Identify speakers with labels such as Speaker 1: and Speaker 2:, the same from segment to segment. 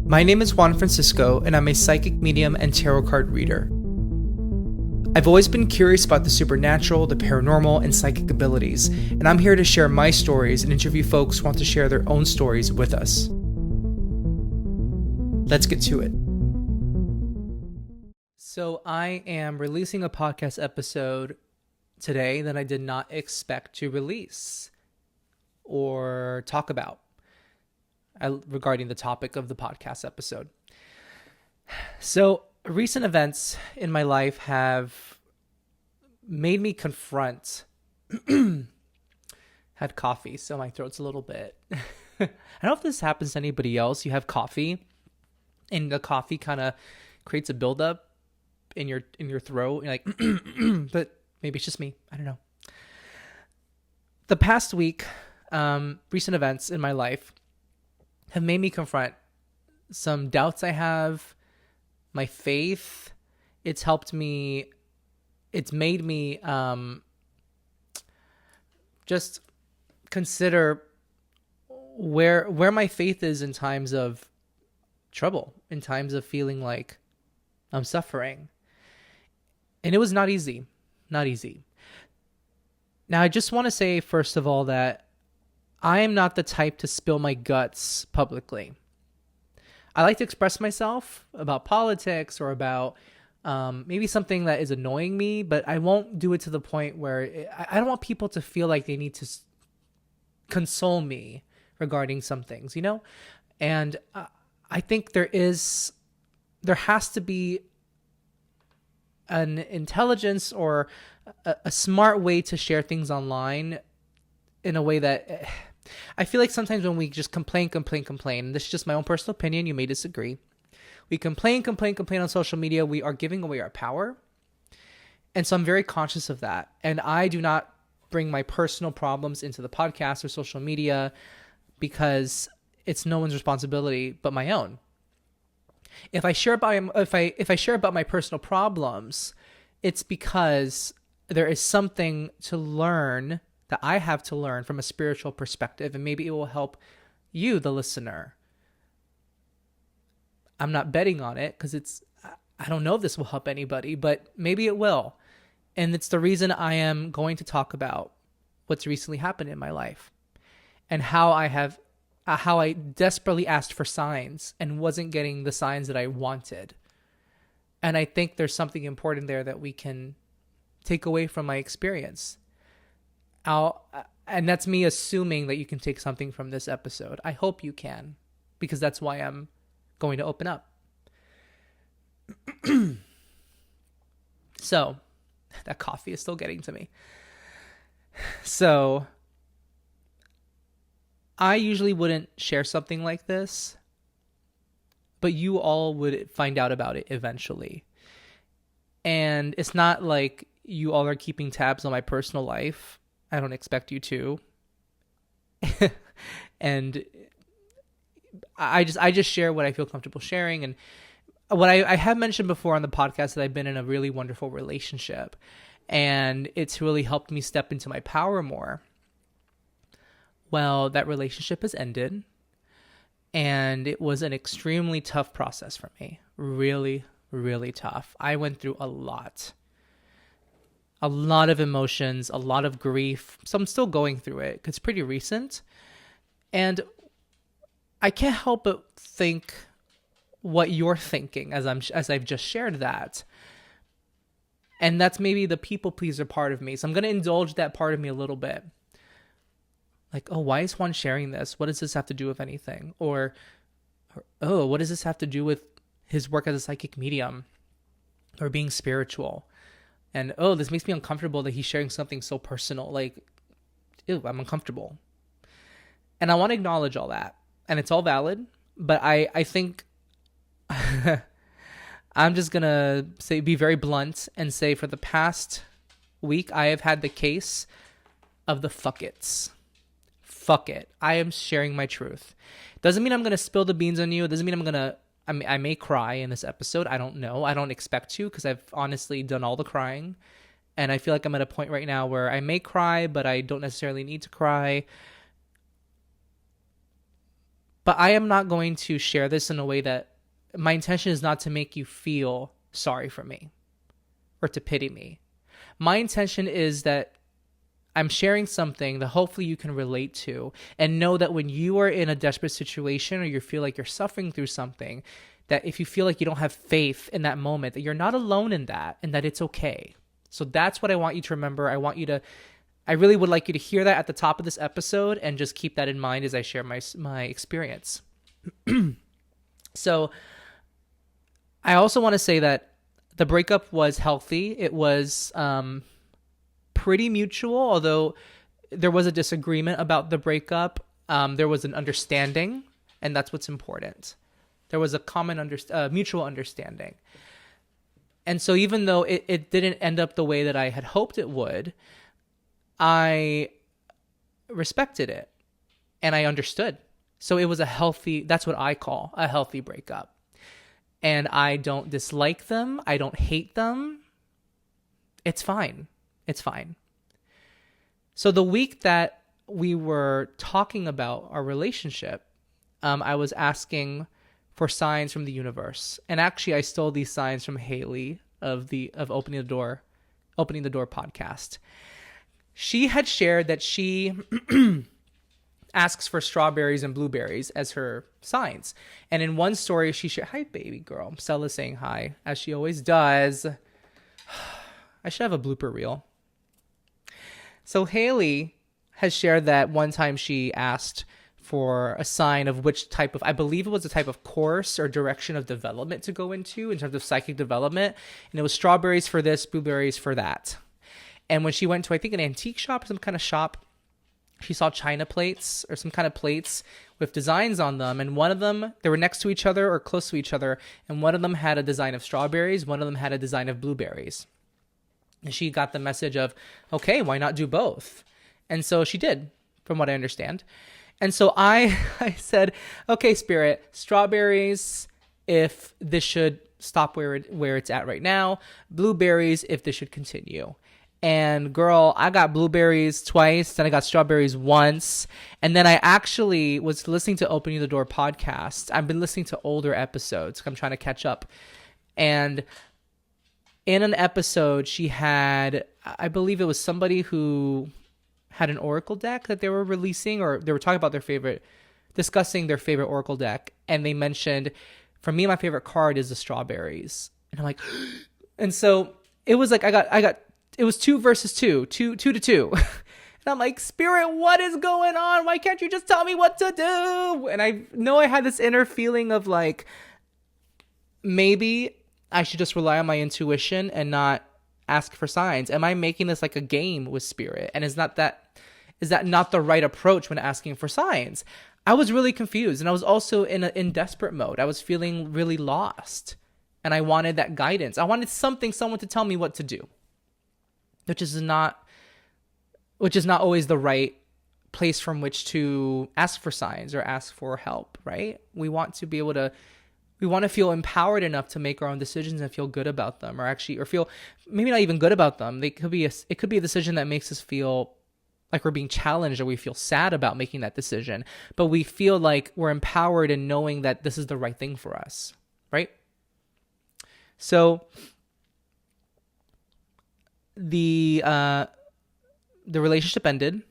Speaker 1: My name is Juan Francisco, and I'm a psychic medium and tarot card reader. I've always been curious about the supernatural, the paranormal, and psychic abilities, and I'm here to share my stories and interview folks who want to share their own stories with us. Let's get to it. So I am releasing a podcast episode today that I did not expect to release or talk about regarding the topic of the podcast episode. So recent events in my life have made me confront had coffee, so my throat's a little bit I don't know if this happens to anybody else. You have coffee and the coffee kind of creates a buildup in your throat. You're like but maybe it's just me. I don't know. The past week, recent events in my life have made me confront some doubts I have, my faith. It's helped me. It's made me just consider where my faith is in times of trouble, in times of feeling like I'm suffering. And it was not easy. Not easy. Now, I just want to say, first of all, that I am not the type to spill my guts publicly. I like to express myself about politics or about maybe something that is annoying me, but I won't do it to the point where I don't want people to feel like they need to console me regarding some things, you know? And I think there has to be an intelligence or a smart way to share things online in a way that I feel like sometimes when we just complain, and this is just my own personal opinion, you may disagree. We complain on social media, we are giving away our power. And so I'm very conscious of that. And I do not bring my personal problems into the podcast or social media because it's no one's responsibility but my own. If I share about my personal problems, it's because there is something to learn that I have to learn from a spiritual perspective, and maybe it will help you, the listener. I'm not betting on it because I don't know if this will help anybody, but maybe it will. And it's the reason I am going to talk about what's recently happened in my life and how I desperately asked for signs and wasn't getting the signs that I wanted. And I think there's something important there that we can take away from my experience. And that's me assuming that you can take something from this episode. I hope you can, because that's why I'm going to open up. So, that coffee is still getting to me. So, I usually wouldn't share something like this, but you all would find out about it eventually. And it's not like you all are keeping tabs on my personal life. I don't expect you to. And I just share what I feel comfortable sharing. And what I have mentioned before on the podcast that I've been in a really wonderful relationship, and it's really helped me step into my power more. Well, that relationship has ended, and it was an extremely tough process for me. Really, really tough. I went through a lot of emotions, a lot of grief. So I'm still going through it because it's pretty recent. And I can't help but think what you're thinking as I've just shared that. And that's maybe the people pleaser part of me. So I'm going to indulge that part of me a little bit. Like, oh, why is Juan sharing this? What does this have to do with anything? Or oh, what does this have to do with his work as a psychic medium or being spiritual? And, oh, this makes me uncomfortable that he's sharing something so personal. Like, ew, I'm uncomfortable. And I want to acknowledge all that. And it's all valid. But I think I'm just going to be very blunt and say for the past week, I have had the case of the fuck it's. Fuck it. I am sharing my truth. Doesn't mean I'm going to spill the beans on you. It doesn't mean I may cry in this episode. I don't know. I don't expect to because I've honestly done all the crying. And I feel like I'm at a point right now where I may cry, but I don't necessarily need to cry. But I am not going to share this in a way that my intention is not to make you feel sorry for me or to pity me. My intention is that I'm sharing something that hopefully you can relate to, and know that when you are in a desperate situation or you feel like you're suffering through something, that if you feel like you don't have faith in that moment, that you're not alone in that and that it's okay. So that's what I want you to remember. I really would like you to hear that at the top of this episode and just keep that in mind as I share my experience. So I also want to say that the breakup was healthy. It was pretty mutual, although there was a disagreement about the breakup. There was an understanding, and that's what's important. There was a common mutual understanding. And so even though it didn't end up the way that I had hoped it would, I respected it and I understood. So it was that's what I call a healthy breakup. And I don't dislike them. I don't hate them. It's fine. It's fine. So the week that we were talking about our relationship, I was asking for signs from the universe. And actually I stole these signs from Haley of Opening the Door podcast. She had shared that she asks for strawberries and blueberries as her signs. And in one story she shared, hi baby girl, Stella's saying hi, as she always does. I should have a blooper reel. So Haley has shared that one time she asked for a sign of which type of, I believe it was a type of course or direction of development to go into in terms of psychic development. And it was strawberries for this, blueberries for that. And when she went to, I think, an antique shop or some kind of shop, she saw china plates or some kind of plates with designs on them. And one of them, they were next to each other or close to each other. And one of them had a design of strawberries. One of them had a design of blueberries. And she got the message of, okay, why not do both? And so she did, from what I understand. And so I said, okay, Spirit, strawberries, if this should stop where it's at right now. Blueberries, if this should continue. And girl, I got blueberries twice, then I got strawberries once. And then I actually was listening to Opening the Door podcast. I've been listening to older episodes. I'm trying to catch up. And in an episode, she had, I believe it was somebody who had an oracle deck that they were releasing, or they were talking about discussing their favorite oracle deck. And they mentioned, for me, my favorite card is the strawberries. And I'm like, and so it was like, it was 2 versus 2 to 2. And I'm like, Spirit, what is going on? Why can't you just tell me what to do? And I know I had this inner feeling of like, maybe I should just rely on my intuition and not ask for signs. Am I making this like a game with Spirit? And is that not the right approach when asking for signs? I was really confused, and I was also in desperate mode. I was feeling really lost, and I wanted that guidance. I wanted someone to tell me what to do, which is not always the right place from which to ask for signs or ask for help, right? We want to feel empowered enough to make our own decisions and feel good about them, or feel maybe not even good about them. It could be a decision that makes us feel like we're being challenged, or we feel sad about making that decision, but we feel like we're empowered in knowing that this is the right thing for us, right? So the relationship ended,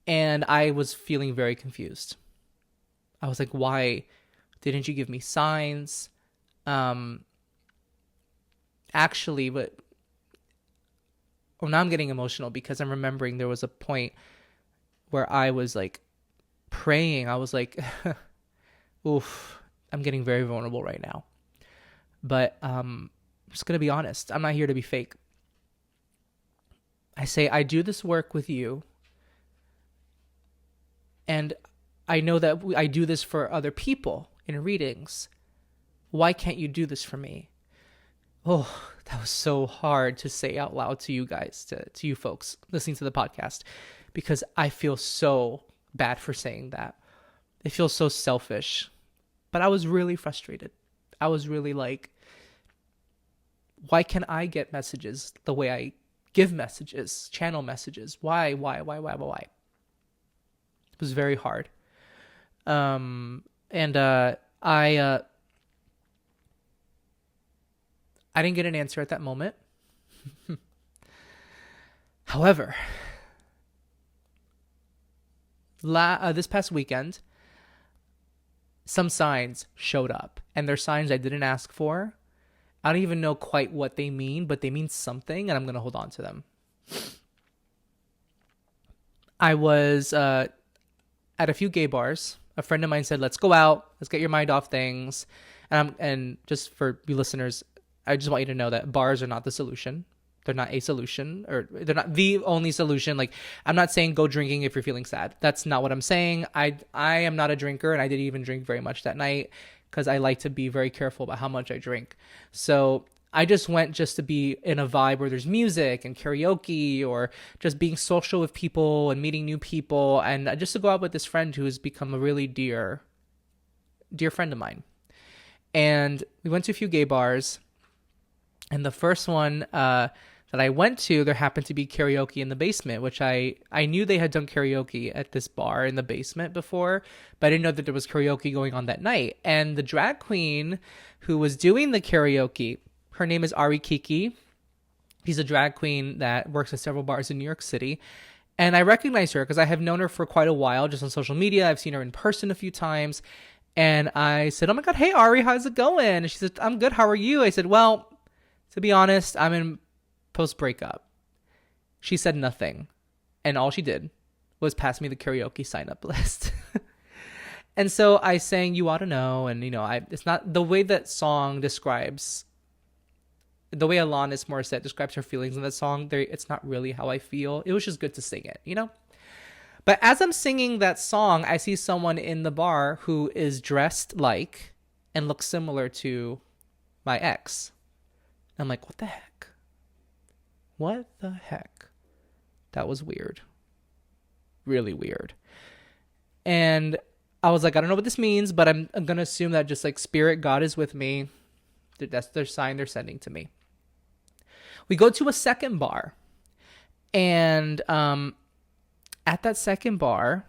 Speaker 1: and I was feeling very confused. I was like, why didn't you give me signs? Actually, but now I'm getting emotional because I'm remembering there was a point where I was like praying. I was like, oof, I'm getting very vulnerable right now. But I'm just going to be honest. I'm not here to be fake. I say, I do this work with you, and I know that I do this for other people in readings. Why can't you do this for me? Oh, that was so hard to say out loud to you guys, to you folks listening to the podcast, because I feel so bad for saying that. It feels so selfish, but I was really frustrated. I was really like, why can't I get messages the way I give messages, channel messages? Why? It was very hard. And I didn't get an answer at that moment. However, this past weekend, some signs showed up, and they're signs I didn't ask for. I don't even know quite what they mean, but they mean something, and I'm going to hold on to them. I was at a few gay bars. A friend of mine said, "Let's go out. Let's get your mind off things." And just for you listeners, I just want you to know that bars are not the solution. They're not a solution, or they're not the only solution. Like, I'm not saying go drinking if you're feeling sad. That's not what I'm saying. I am not a drinker, and I didn't even drink very much that night because I like to be very careful about how much I drink. So I just went just to be in a vibe where there's music and karaoke, or just being social with people and meeting new people, and just to go out with this friend who has become a really dear friend of mine. And we went to a few gay bars, and the first one that I went to, there happened to be karaoke in the basement, which I knew they had done karaoke at this bar in the basement before, but I didn't know that there was karaoke going on that night. And the drag queen who was doing the karaoke, her name is Ari Kiki. She's a drag queen that works at several bars in New York City. And I recognize her because I have known her for quite a while, just on social media. I've seen her in person a few times. And I said, "Oh my God, hey Ari, how's it going?" And she said, "I'm good, how are you?" I said, "Well, to be honest, I'm in post-breakup." She said nothing. And all she did was pass me the karaoke sign-up list. And so I sang "You Ought to Know." And, it's not the way that song describes, the way Alanis Morissette describes her feelings in that song. It's not really how I feel. It was just good to sing it. But as I'm singing that song, I see someone in the bar who is dressed like and looks similar to my ex. I'm like, what the heck? What the heck? That was weird. Really weird. And I was like, I don't know what this means, but I'm going to assume that just like spirit, God is with me. That's their sign they're sending to me. We go to a second bar. And at that second bar,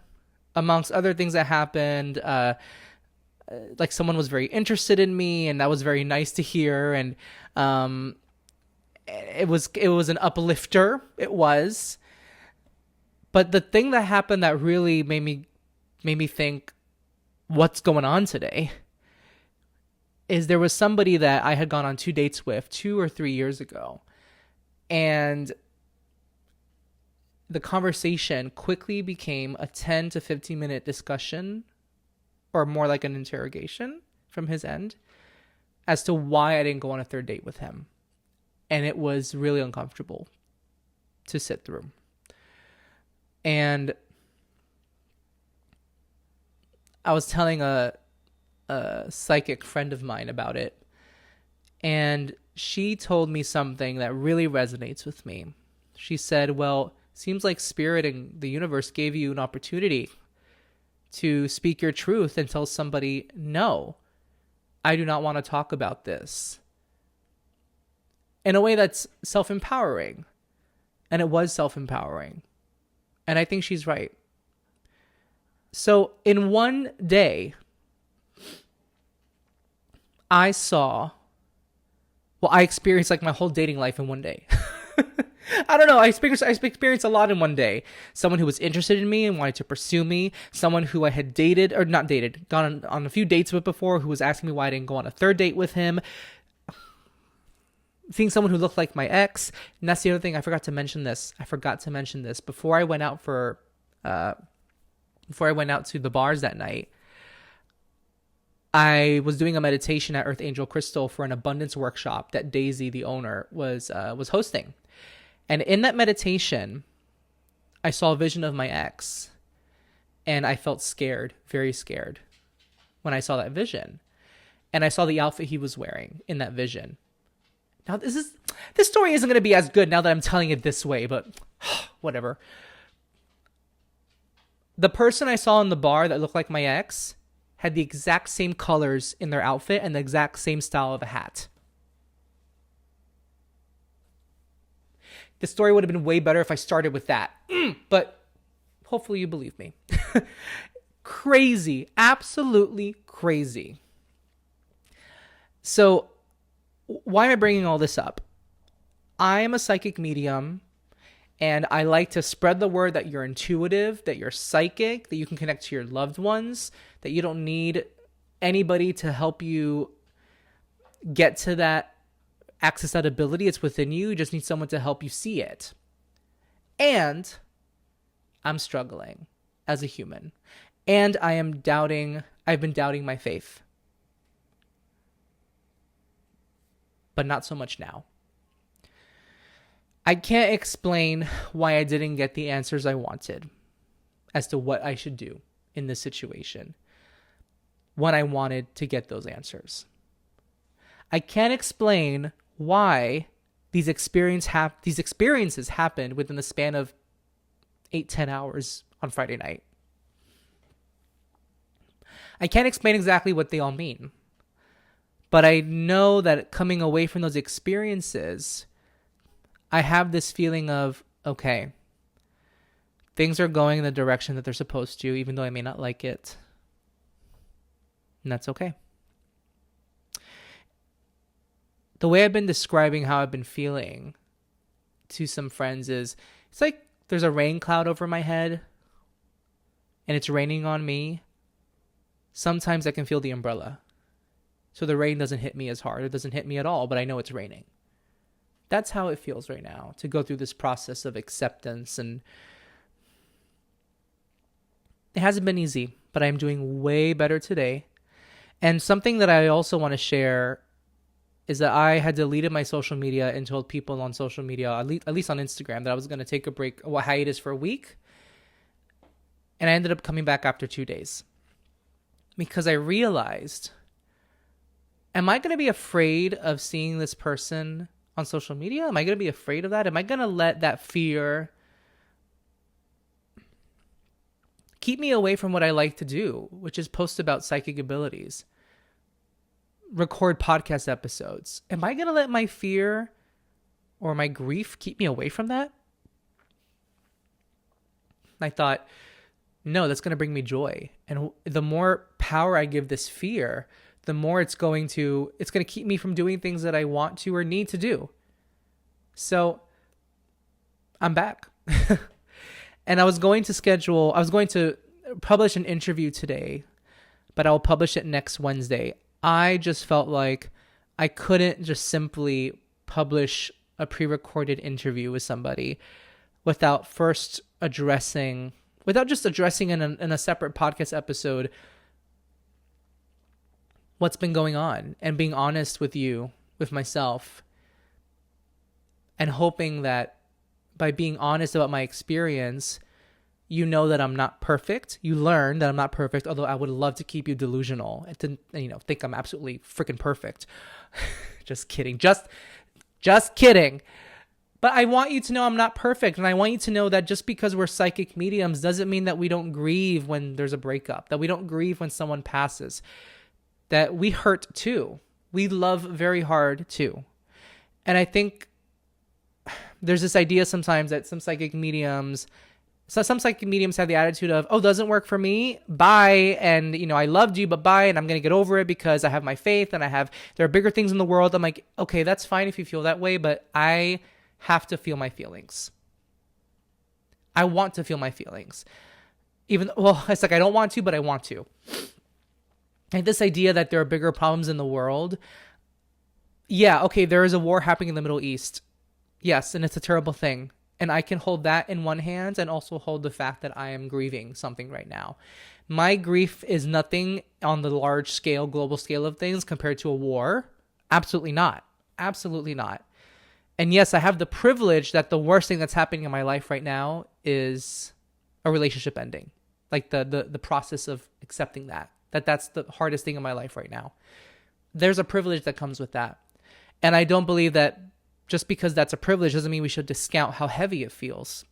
Speaker 1: amongst other things that happened, like someone was very interested in me, and that was very nice to hear. And it was an uplifter. It was. But the thing that happened that really made me think, what's going on today, is there was somebody that I had gone on 2 dates with 2 or 3 years ago. And the conversation quickly became a 10 to 15 minute discussion, or more like an interrogation from his end, as to why I didn't go on a third date with him. And it was really uncomfortable to sit through. And I was telling a psychic friend of mine about it, and she told me something that really resonates with me. She said, "Well, seems like spirit and the universe gave you an opportunity to speak your truth and tell somebody, no, I do not want to talk about this," in a way that's self-empowering. And it was self-empowering. And I think she's right. So in one day, I experienced like my whole dating life in one day. I don't know. I experienced a lot in one day. Someone who was interested in me and wanted to pursue me. Someone who I had dated, or not dated, gone on a few dates with before, who was asking me why I didn't go on a third date with him. Seeing someone who looked like my ex. And that's the other thing. I forgot to mention this. Before I went out to the bars that night, I was doing a meditation at Earth Angel Crystal for an abundance workshop that Daisy, the owner, was hosting. And in that meditation, I saw a vision of my ex, and I felt scared, very scared, when I saw that vision. And I saw the outfit he was wearing in that vision. Now, this story isn't going to be as good now that I'm telling it this way, but whatever. The person I saw in the bar that looked like my ex had the exact same colors in their outfit and the exact same style of a hat. The story would have been way better if I started with that. But hopefully you believe me. Crazy. Absolutely crazy. So why am I bringing all this up? I am a psychic medium, and I like to spread the word that you're intuitive, that you're psychic, that you can connect to your loved ones, that you don't need anybody to help you get to that, access that ability. It's within you. You just need someone to help you see it. And I'm struggling as a human. And I've been doubting my faith. But not so much now. I can't explain why I didn't get the answers I wanted as to what I should do in this situation when I wanted to get those answers. I can't explain why these experiences happened within the span of 8-10 hours on Friday night. I can't explain exactly what they all mean. But I know that coming away from those experiences, I have this feeling of, okay, things are going in the direction that they're supposed to, even though I may not like it. And that's okay. The way I've been describing how I've been feeling to some friends is, it's like there's a rain cloud over my head and it's raining on me. Sometimes I can feel the umbrella. So the rain doesn't hit me as hard. It doesn't hit me at all, but I know it's raining. That's how it feels right now, to go through this process of acceptance. And it hasn't been easy, but I'm doing way better today. And something that I also want to share is that I had deleted my social media and told people on social media, at least on Instagram, that I was going to take a hiatus for a week. And I ended up coming back after 2 days. Because I realized, am I going to be afraid of seeing this person on social media? Am I going to be afraid of that? Am I going to let that fear keep me away from what I like to do, which is post about psychic abilities, record podcast episodes? Am I going to let my fear or my grief keep me away from that? I thought, no, that's going to bring me joy. And the more power I give this fear, the more it's going to keep me from doing things that I want to or need to do. So I'm back. And I was going to publish an interview today, but I'll publish it next Wednesday. I just felt like I couldn't just simply publish a pre-recorded interview with somebody without just addressing in a separate podcast episode what's been going on and being honest with you, with myself, and hoping that by being honest about my experience, you know that I'm not perfect. You learn that I'm not perfect, although I would love to keep you delusional and to, think I'm absolutely freaking perfect. Just kidding. Just kidding. But I want you to know I'm not perfect. And I want you to know that just because we're psychic mediums doesn't mean that we don't grieve when there's a breakup, that we don't grieve when someone passes, that we hurt too. We love very hard too. And I think there's this idea sometimes that some psychic mediums have the attitude of, oh, doesn't work for me, bye. And, I loved you, but bye. And I'm going to get over it because I have my faith and there are bigger things in the world. I'm like, okay, that's fine if you feel that way, but I have to feel my feelings. I want to feel my feelings. It's like I don't want to, but I want to. And this idea that there are bigger problems in the world. Yeah, okay, there is a war happening in the Middle East. Yes, and it's a terrible thing. And I can hold that in one hand and also hold the fact that I am grieving something right now. My grief is nothing on the large scale, global scale of things compared to a war. Absolutely not. Absolutely not. And yes, I have the privilege that the worst thing that's happening in my life right now is a relationship ending. Like the process of accepting that's the hardest thing in my life right now. There's a privilege that comes with that. And I don't believe that just because that's a privilege doesn't mean we should discount how heavy it feels.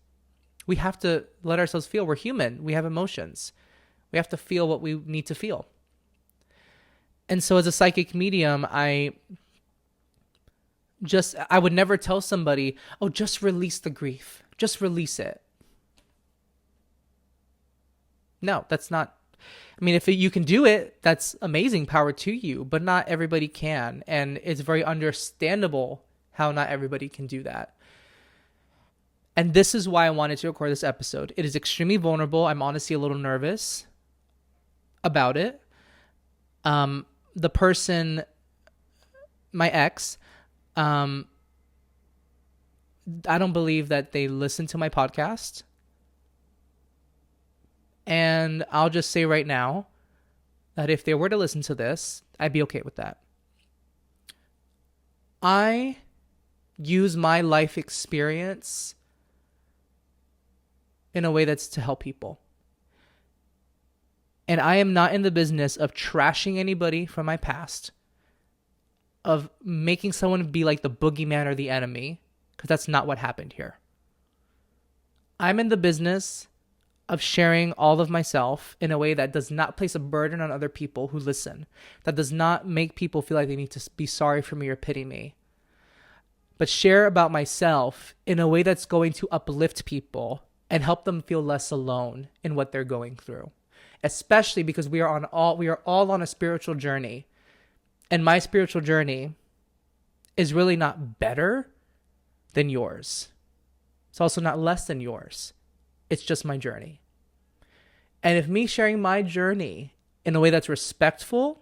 Speaker 1: We have to let ourselves feel. We're human. We have emotions. We have to feel what we need to feel. And so as a psychic medium, I would never tell somebody, oh, just release the grief. Just release it. No, that's not I mean, if you can do it, that's amazing, power to you, but not everybody can. And it's very understandable how not everybody can do that. And this is why I wanted to record this episode. It is extremely vulnerable. I'm honestly a little nervous about it. The person, my ex, I don't believe that they listen to my podcast. And I'll just say right now that if they were to listen to this, I'd be okay with that. I use my life experience in a way that's to help people. And I am not in the business of trashing anybody from my past, of making someone be like the boogeyman or the enemy, because that's not what happened here. I'm in the business of sharing all of myself in a way that does not place a burden on other people who listen, that does not make people feel like they need to be sorry for me or pity me, but share about myself in a way that's going to uplift people and help them feel less alone in what they're going through. Especially because we are all on a spiritual journey. And my spiritual journey is really not better than yours. It's also not less than yours. It's just my journey. And if me sharing my journey in a way that's respectful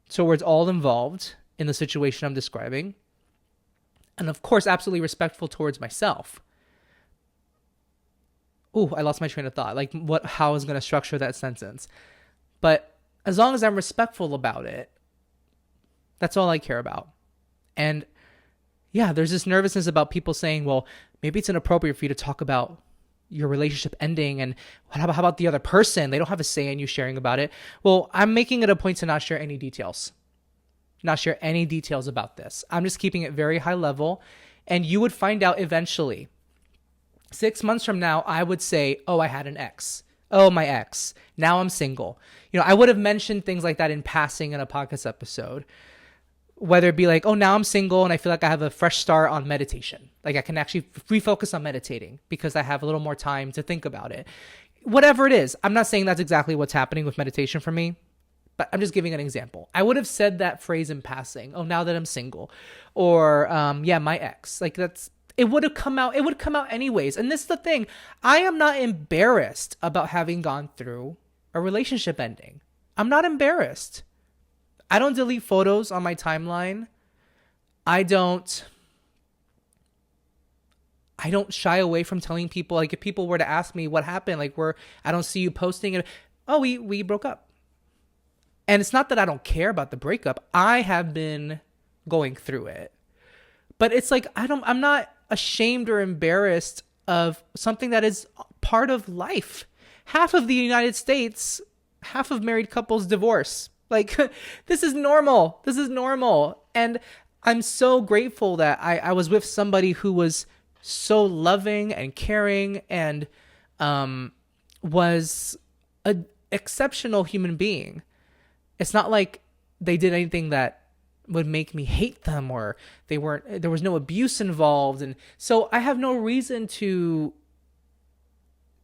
Speaker 1: towards all involved in the situation I'm describing, and of course, absolutely respectful towards myself. Ooh, I lost my train of thought. Like how I was going to structure that sentence. But as long as I'm respectful about it, that's all I care about. And yeah, there's this nervousness about people saying, well, maybe it's inappropriate for you to talk about your relationship ending. And how about the other person? They don't have a say in you sharing about it. Well, I'm making it a point to not share any details. Not share any details about this. I'm just keeping it very high level. And you would find out eventually. 6 months from now, I would say, oh, I had an ex. Oh, my ex. Now I'm single. I would have mentioned things like that in passing in a podcast episode. Whether it be like, oh, now I'm single and I feel like I have a fresh start on meditation. Like I can actually refocus on meditating because I have a little more time to think about it. Whatever it is. I'm not saying that's exactly what's happening with meditation for me, but I'm just giving an example. I would have said that phrase in passing. Oh, now that I'm single. Or, yeah, my ex. Like it would have come out. It would come out anyways. And this is the thing. I am not embarrassed about having gone through a relationship ending. I'm not embarrassed. I don't delete photos on my timeline. I don't shy away from telling people. Like if people were to ask me what happened, like I don't see you posting it. Oh, we broke up. And it's not that I don't care about the breakup. I have been going through it. But it's like I'm not ashamed or embarrassed of something that is part of life. Half of the United States, half of married couples divorce. Like this is normal. This is normal. And I'm so grateful that I was with somebody who was so loving and caring and was an exceptional human being. It's not like they did anything that would make me hate them or there was no abuse involved. And so I have no reason to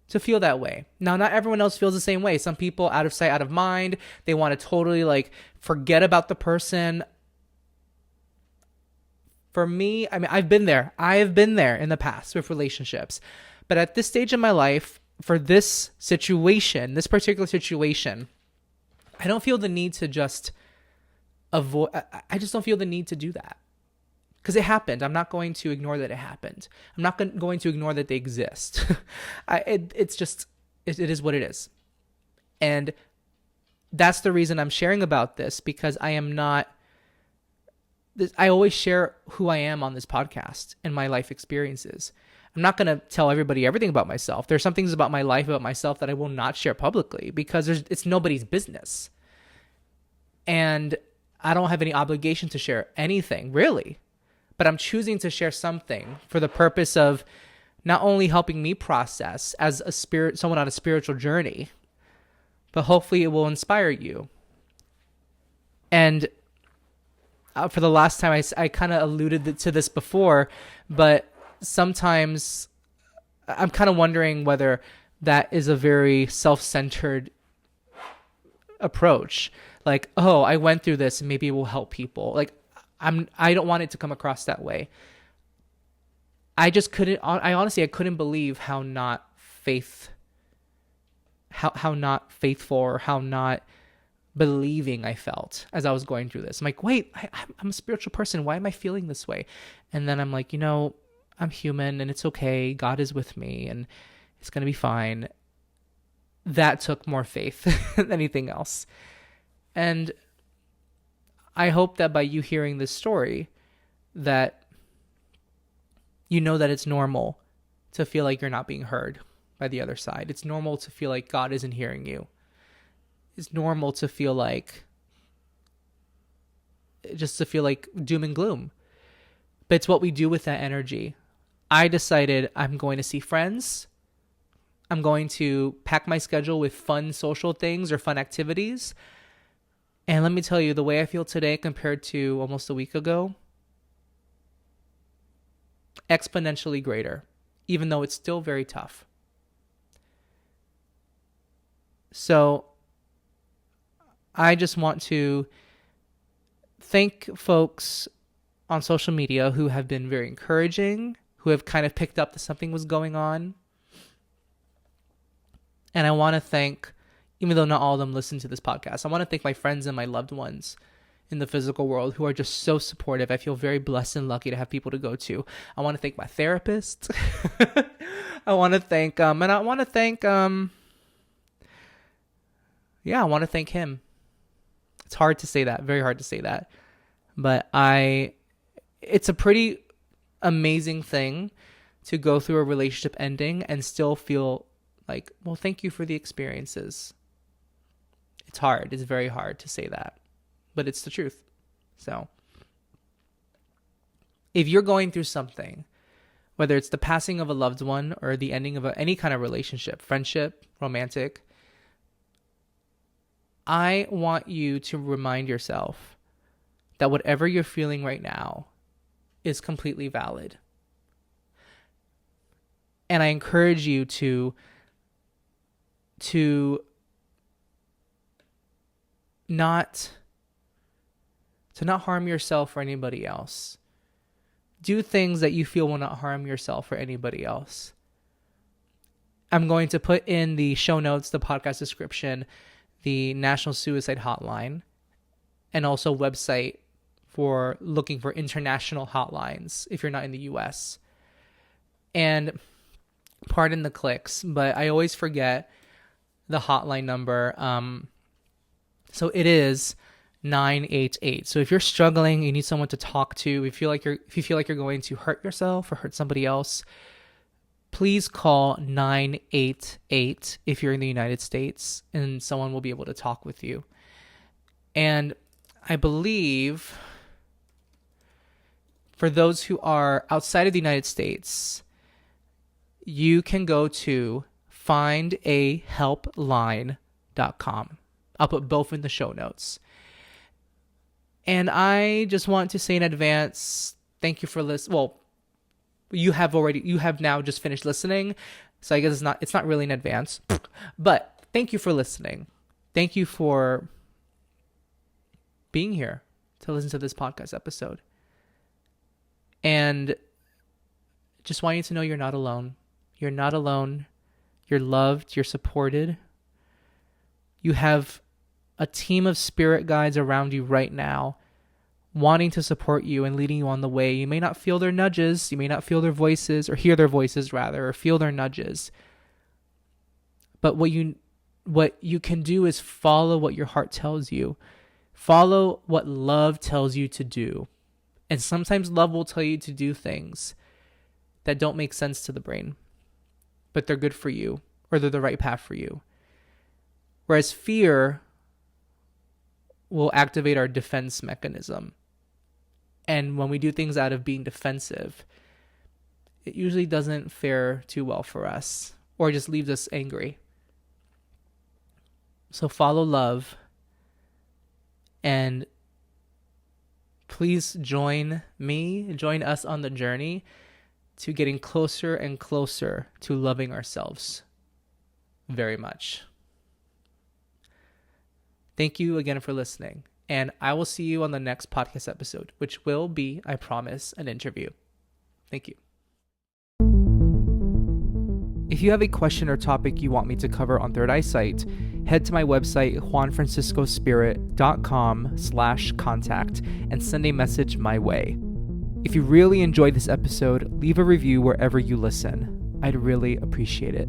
Speaker 1: feel that way. Now, not everyone else feels the same way. Some people out of sight, out of mind, they want to totally like forget about the person. For me, I mean, I've been there. I've been there in the past with relationships. But at this stage in my life, for this situation, this particular situation, I don't feel the need to just avoid. I just don't feel the need to do that because it happened. I'm not going to ignore that it happened. I'm not going to ignore that they exist. It is what it is. And that's the reason I'm sharing about this, because I always share who I am on this podcast and my life experiences. I'm not going to tell everybody everything about myself. There's some things about my life, about myself, that I will not share publicly because it's nobody's business. And I don't have any obligation to share anything, really. But I'm choosing to share something for the purpose of not only helping me process as someone on a spiritual journey, but hopefully it will inspire you. And for the last time, I kind of alluded to this before, but sometimes I'm kind of wondering whether that is a very self-centered approach. Like, oh, I went through this, maybe it will help people. Like, I don't want it to come across that way. I honestly, I couldn't believe how not how not faithful, or how not believing I felt as I was going through this. I'm like, wait, I'm a spiritual person. Why am I feeling this way? And then I'm like, I'm human and it's okay. God is with me and it's going to be fine. That took more faith than anything else. And I hope that by you hearing this story, that you know that it's normal to feel like you're not being heard by the other side. It's normal to feel like God isn't hearing you. It's normal to feel like, doom and gloom. But it's what we do with that energy. I decided I'm going to see friends. I'm going to pack my schedule with fun social things or fun activities. And let me tell you, the way I feel today compared to almost a week ago, exponentially greater, even though it's still very tough. So I just want to thank folks on social media who have been very encouraging, who have kind of picked up that something was going on. And I want to thank, even though not all of them listen to this podcast, I want to thank my friends and my loved ones in the physical world who are just so supportive. I feel very blessed and lucky to have people to go to. I want to thank my therapist. I want to thank, I want to thank him. It's hard to say that, very hard to say that. But it's a pretty amazing thing to go through a relationship ending and still feel like, well, thank you for the experiences. It's hard. It's very hard to say that, but it's the truth. So if you're going through something, whether it's the passing of a loved one or the ending of any kind of relationship, friendship, romantic, I want you to remind yourself that whatever you're feeling right now is completely valid. And I encourage you to not harm yourself or anybody else. Do things that you feel will not harm yourself or anybody else. I'm going to put in the show notes, the podcast description, the National Suicide Hotline, and also website for looking for international hotlines if you're not in the U.S. And pardon the clicks, but I always forget the hotline number. So it is 988. So if you're struggling, you need someone to talk to, if you feel like you're going to hurt yourself or hurt somebody else, please call 988 if you're in the United States, and someone will be able to talk with you. And I believe for those who are outside of the United States, you can go to findahelpline.com. I'll put both in the show notes. And I just want to say in advance, thank you for listening. Well, you have now just finished listening, so I guess it's not really in advance, but thank you for listening. Thank you for being here to listen to this podcast episode. And just want you to know you're not alone. You're not alone. You're loved. You're supported. You have a team of spirit guides around you right now, wanting to support you and leading you on the way. You may not feel their nudges. You may not feel their voices, or hear their voices rather, or feel their nudges. But what you can do is follow what your heart tells you. Follow what love tells you to do. And sometimes love will tell you to do things that don't make sense to the brain, but they're good for you, or they're the right path for you. Whereas fear will activate our defense mechanism. And when we do things out of being defensive, it usually doesn't fare too well for us, or just leaves us angry. So follow love, and please join us on the journey to getting closer and closer to loving ourselves. very much. Thank you again for listening, and I will see you on the next podcast episode, which will be, I promise, an interview. Thank you. If you have a question or topic you want me to cover on Third Eyesight, head to my website, juanfranciscospirit.com/contact, and send a message my way. If you really enjoyed this episode, leave a review wherever you listen. I'd really appreciate it.